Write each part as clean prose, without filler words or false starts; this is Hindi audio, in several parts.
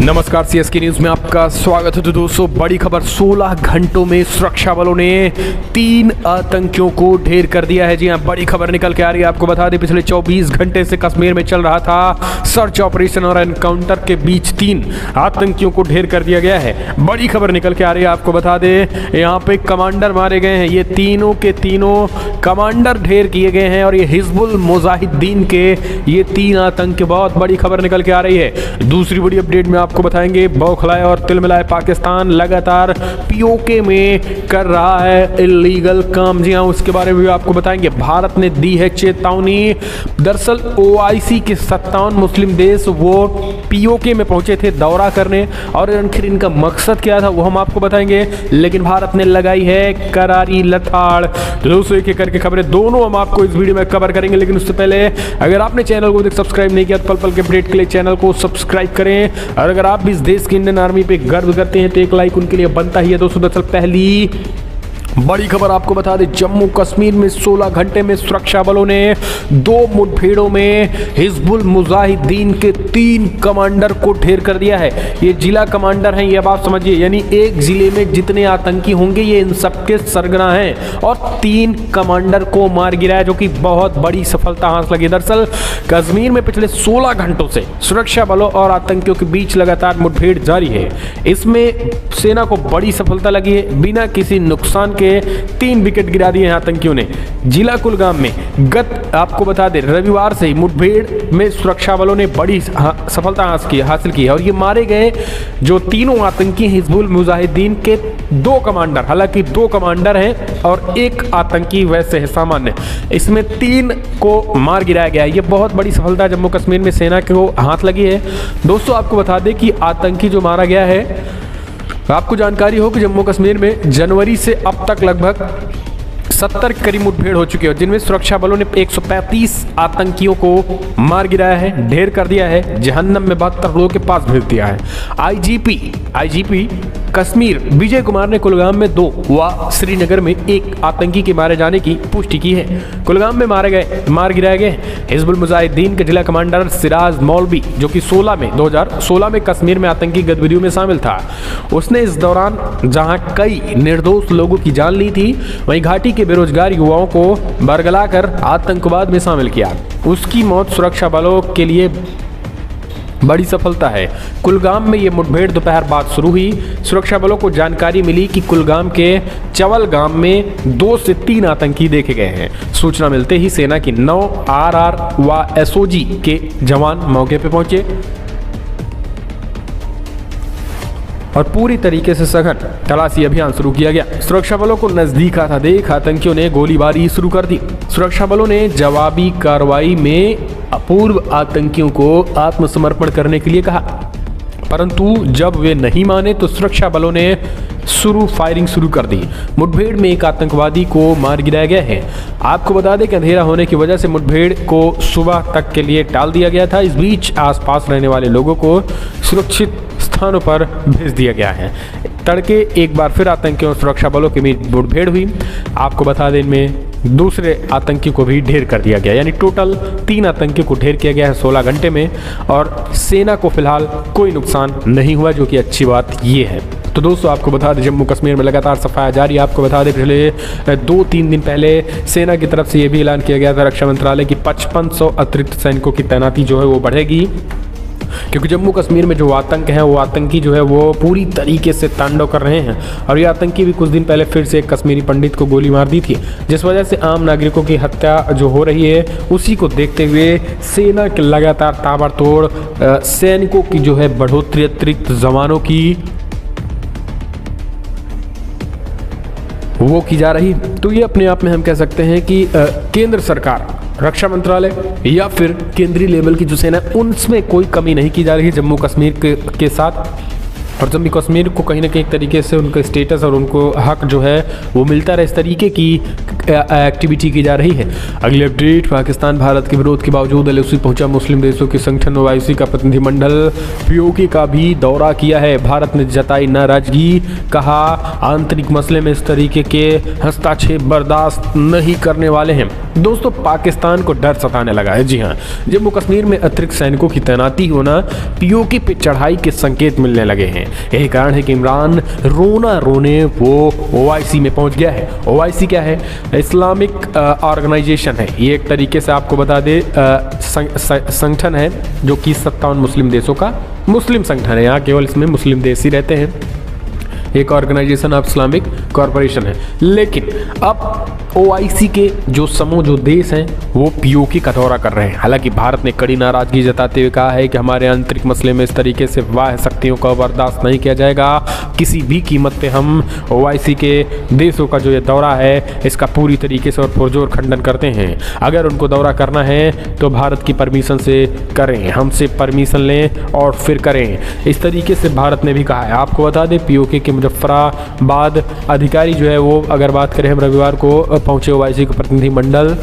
नमस्कार, सीएसके न्यूज में आपका स्वागत है। तो दोस्तों, बड़ी खबर, 16 घंटों में सुरक्षा बलों ने 3 आतंकियों को ढेर कर दिया है। जी हां, बड़ी खबर निकल के आ रही है। आपको बता दें, पिछले 24 घंटे से कश्मीर में चल रहा था सर्च ऑपरेशन और एनकाउंटर के बीच 3 आतंकियों को ढेर कर दिया गया है। बड़ी खबर निकल के आ रही है। आपको बता दें, यहाँ पे कमांडर मारे गए हैं। ये तीनों के तीनों कमांडर ढेर किए गए हैं और ये हिजबुल मुजाहिदीन के ये 3 आतंकी। बहुत बड़ी खबर निकल के आ रही है। दूसरी बड़ी अपडेट में आपको बताएंगे, बौखलाए और तिलमिलाए पाकिस्तान लगातार पीओके में कर रहा है इलीगल काम। जी हां, उसके बारे में भी आपको बताएंगे। भारत ने दी है चेतावनी। दरअसल ओआईसी के 57 मुस्लिम देश वो पीओके में पहुंचे थे दौरा करने, और आखिर इनका मकसद क्या था वो हम आपको बताएंगे। लेकिन भारत ने लगाई है करारी लताड़। दोस्तों, एक एक करके खबरें दोनों हम आपको इस वीडियो में कवर करेंगे। लेकिन उससे पहले अगर आपने चैनल को सब्सक्राइब नहीं किया तो पल पल के अपडेट के लिए चैनल को सब्सक्राइब करें। और अगर आप भी इस देश की इंडियन आर्मी पे गर्व करते हैं तो एक लाइक उनके लिए बनता ही है। दोस्तों, दरअसल पहली बड़ी खबर आपको बता दें, जम्मू कश्मीर में 16 घंटे में सुरक्षा बलों ने 2 मुठभेड़ों में हिजबुल मुजाहिदीन के 3 कमांडर को ढेर कर दिया है। ये जिला कमांडर हैं, ये अब आप समझिए, यानी एक जिले में जितने आतंकी होंगे ये इन सबके सरगना हैं, और 3 कमांडर को मार गिराया, जो कि बहुत बड़ी सफलता हासिल लगी। दरअसल कश्मीर में पिछले 16 घंटों से सुरक्षा बलों और आतंकियों के बीच लगातार मुठभेड़ जारी है। इसमें सेना को बड़ी सफलता लगी है। बिना किसी नुकसान 3 विकेट गिरा दिए हैं आतंकियों ने। जिला कुलगाम में आपको बता दें, रविवार से ही मुठभेड़ में सुरक्षा बलों ने बड़ी सफलता हासिल की है। और ये मारे गए जो तीनों आतंकी हिजबुल मुजाहिदीन के 2 कमांडर, हालांकि 2 कमांडर हैं और 1 आतंकी वैसे है सामान्य, इसमें 3 को मार गिराया गया है। ये बहुत बड़ी सफलता जम्मू कश्मीर में सेना को हाथ लगी है। दोस्तों, आपको बता दें कि आतंकी जो मारा गया है, आपको जानकारी हो कि जम्मू कश्मीर में जनवरी से अब तक लगभग 70 करीब मुठभेड़ हो चुकी है, जिनमें सुरक्षा बलों ने 135 आतंकियों को मार गिराया है, ढेर कर दिया है, जहन्नम में 72 लोगों के पास भेज दिया है। आईजीपी कश्मीर विजय कुमार ने कुलगाम में 2 व श्रीनगर में 1 आतंकी के मारे जाने की पुष्टि की है। कुलगाम में मार गिराए गए हिजबुल मुजाहिदीन के जिला कमांडर सिराज मौलवी, जो कि 2016 में कश्मीर में आतंकी गतिविधियों में शामिल था। उसने इस दौरान जहां कई निर्दोष लोगों की जान ली थी, वहीं घाटी के बेरोजगार युवाओं को बरगलाकर आतंकवाद में शामिल किया। उसकी मौत सुरक्षा बलों के लिए बड़ी सफलता है। कुलगाम में ये मुठभेड़ दोपहर बाद शुरू हुई। सुरक्षा बलों को जानकारी मिली कि कुलगाम के चवल गांव में 2 से 3 आतंकी देखे गए हैं। सूचना मिलते ही सेना की 9 आरआर व एसओजी के जवान मौके पर पहुंचे और पूरी तरीके से सघन तलाशी अभियान शुरू किया गया। सुरक्षा बलों को नजदीक आता देख आतंकियों ने गोलीबारी शुरू कर दी। सुरक्षा बलों ने जवाबी कार्रवाई में अपूर्व आतंकियों को आत्मसमर्पण करने के लिए कहा, परंतु जब वे नहीं माने तो सुरक्षा बलों ने फायरिंग शुरू कर दी। मुठभेड़ में 1 आतंकवादी को मार गिराया गया है। आपको बता दें कि अंधेरा होने की वजह से मुठभेड़ को सुबह तक के लिए टाल दिया गया था। इस बीच आसपास रहने वाले लोगों को सुरक्षित स्थानों पर भेज दिया गया है। तड़के एक बार फिर आतंकियों और सुरक्षा बलों के बीच मुठभेड़ हुई। आपको बता दें, इनमें दूसरे आतंकी को भी ढेर कर दिया गया, यानी टोटल 3 आतंकियों को ढेर किया गया है 16 घंटे में, और सेना को फिलहाल कोई नुकसान नहीं हुआ, जो कि अच्छी बात ये है। तो दोस्तों, आपको बता दें, जम्मू कश्मीर में लगातार सफाया जारी। आपको बता दें, पिछले 2-3 दिन पहले सेना की तरफ से ये भी ऐलान किया गया था रक्षा मंत्रालय की 5500 अतिरिक्त सैनिकों की तैनाती जो है वो बढ़ेगी, क्योंकि जम्मू कश्मीर में जो आतंक है, वो आतंकी जो है वो पूरी तरीके से तांडव कर रहे हैं। और ये आतंकी भी कुछ दिन पहले फिर से एक कश्मीरी पंडित को गोली मार दी थी, जिस वजह से आम नागरिकों की हत्या जो हो रही है, उसी को देखते हुए सेना के लगातार ताबड़तोड़ सैनिकों की जो है बढ़ोतरी, अतिरिक्त जवानों की वो की जा रही। तो ये अपने आप में हम कह सकते हैं कि केंद्र सरकार, रक्षा मंत्रालय या फिर केंद्रीय लेवल की जो सेना, उनमें कोई कमी नहीं की जा रही है जम्मू कश्मीर के साथ। और जम्मू कश्मीर को कहीं ना कहीं एक तरीके से उनका स्टेटस और उनको हक जो है वो मिलता रहे, इस तरीके की एक्टिविटी की जा रही है। अगली अपडेट, पाकिस्तान भारत के विरोध के बावजूद LOC पहुंचा मुस्लिम देशों के संगठन OIC का प्रतिनिधिमंडल, POK का भी दौरा किया है। भारत ने जताई नाराजगी, कहा आंतरिक मसले में इस तरीके के हस्तक्षेप बर्दाश्त नहीं करने वाले हैं। दोस्तों, पाकिस्तान को डर सताने लगा है। जी हाँ, जम्मू कश्मीर में अतिरिक्त सैनिकों की तैनाती होना, POK पे चढ़ाई के संकेत मिलने लगे हैं। यही कारण है कि इमरान रोना रोने वो OIC में पहुंच गया है। OIC क्या है? इस्लामिक ऑर्गेनाइजेशन है। ये एक तरीके से आपको बता दे संगठन है जो कि 57 मुस्लिम देशों का मुस्लिम संगठन है। यहाँ केवल इसमें मुस्लिम देश ही रहते हैं। एक ऑर्गेनाइजेशन ऑफ इस्लामिक कॉरपोरेशन है। लेकिन अब OIC के जो देश हैं वो POK का दौरा कर रहे हैं। हालांकि भारत ने कड़ी नाराजगी जताते हुए कहा है कि हमारे आंतरिक मसले में इस तरीके से वाह शक्तियों का बर्दाश्त नहीं किया जाएगा। किसी भी कीमत पे हम OIC के देशों का जो ये दौरा है इसका पूरी तरीके से और पुरजोर खंडन करते हैं। अगर उनको दौरा करना है तो भारत की परमिशन से करें, हमसे परमिशन लें और फिर करें, इस तरीके से भारत ने भी कहा है। आपको बता दें, POK के मुजफ्फराबाद अधिकारी जो है वो, अगर बात करें हम रविवार को पहुंचे OIC का प्रतिनिधिमंडल,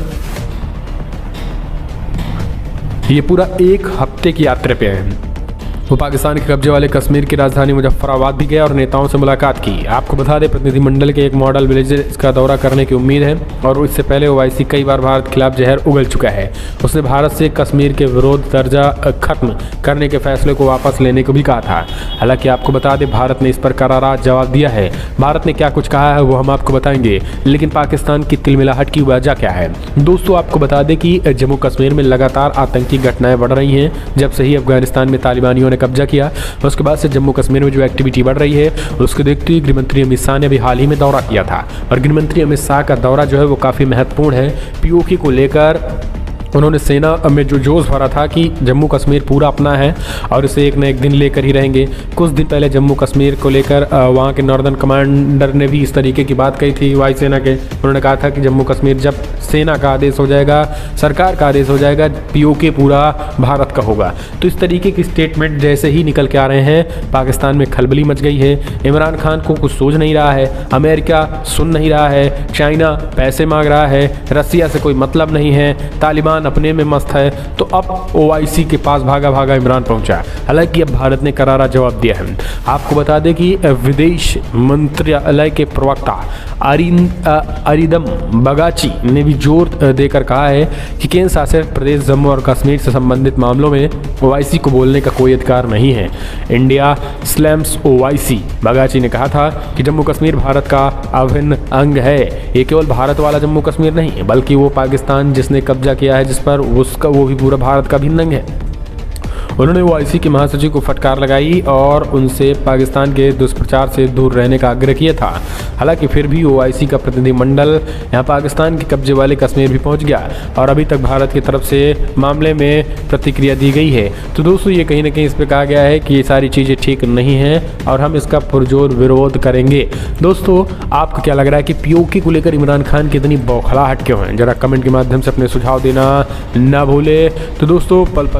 ये पूरा एक हफ्ते की यात्रा पे है। वो पाकिस्तान के कब्जे वाले कश्मीर की राजधानी मुजफ्फराबाद भी गया और नेताओं से मुलाकात की। आपको बता दें, प्रतिनिधिमंडल के एक मॉडल विलेज इसका दौरा करने की उम्मीद है और इससे पहले OIC कई बार भारत के खिलाफ जहर उगल चुका है। उसने भारत से कश्मीर के विरोध दर्जा खत्म करने के फैसले को वापस लेने को भी कहा था। हालांकि आपको बता दें, भारत ने इस पर करारा जवाब दिया है। भारत ने क्या कुछ कहा है वो हम आपको बताएंगे, लेकिन पाकिस्तान की तिलमिलाहट की वजह क्या है? दोस्तों, आपको बता दें कि जम्मू कश्मीर में लगातार आतंकी घटनाएं बढ़ रही हैं। जब से ही अफगानिस्तान में तालिबानियों ने कब्जा किया, उसके बाद से जम्मू कश्मीर में जो एक्टिविटी बढ़ रही है उसको देखते हुए गृहमंत्री अमित शाह ने अभी हाल ही में दौरा किया था। और गृहमंत्री अमित शाह का दौरा जो है वो काफ़ी महत्वपूर्ण है। POK को लेकर उन्होंने सेना में जो जोश भरा था कि जम्मू कश्मीर पूरा अपना है और इसे एक न एक दिन लेकर ही रहेंगे। कुछ दिन पहले जम्मू कश्मीर को लेकर वहाँ के नॉर्दर्न कमांडर ने भी इस तरीके की बात कही थी वायुसेना के। उन्होंने कहा था कि जम्मू कश्मीर जब सेना का आदेश हो जाएगा, सरकार का आदेश हो जाएगा, POK पूरा भारत का होगा। तो इस तरीके की स्टेटमेंट जैसे ही निकल के आ रहे हैं, पाकिस्तान में खलबली मच गई है। इमरान खान को कुछ सूझ नहीं रहा है, अमेरिका सुन नहीं रहा है, चाइना पैसे मांग रहा है, रसिया से कोई मतलब नहीं है, तालिबान अपने में मस्त है। तो अब OIC के पास भागा भागा इमरान पहुंचा। हालांकि अब भारत ने करारा जवाब दिया है। आपको बता दें कि विदेश मंत्रालय के प्रवक्ता अरिदम बगाची ने भी जोर देकर कहा है कि केंद्र शासित प्रदेश जम्मू और कश्मीर से संबंधित मामलों में OIC को बोलने का कोई अधिकार नहीं है। इंडिया स्लैम्स OIC, बगाची ने कहा था कि जम्मू कश्मीर भारत का अभिन्न अंग है। ये केवल भारत वाला जम्मू कश्मीर नहीं है, बल्कि वो पाकिस्तान जिसने कब्जा किया है, जिस पर उसका वो भी पूरा भारत का भिन्न अंग है। उन्होंने OIC के महासचिव को फटकार लगाई और उनसे पाकिस्तान के दुष्प्रचार से दूर रहने का आग्रह किया था। हालांकि फिर भी OIC का प्रतिनिधिमंडल यहाँ पाकिस्तान के कब्जे वाले कश्मीर भी पहुँच गया और अभी तक भारत की तरफ से मामले में प्रतिक्रिया दी गई है। तो दोस्तों, ये कहीं ना कहीं इस पर कहा गया है कि ये सारी चीज़ें ठीक नहीं हैं और हम इसका पुरजोर विरोध करेंगे। दोस्तों, आपको क्या लग रहा है कि POK को लेकर इमरान खान की इतनी बौखलाहट क्यों है? जरा कमेंट के माध्यम से अपने सुझाव देना ना भूले। तो दोस्तों, पल पल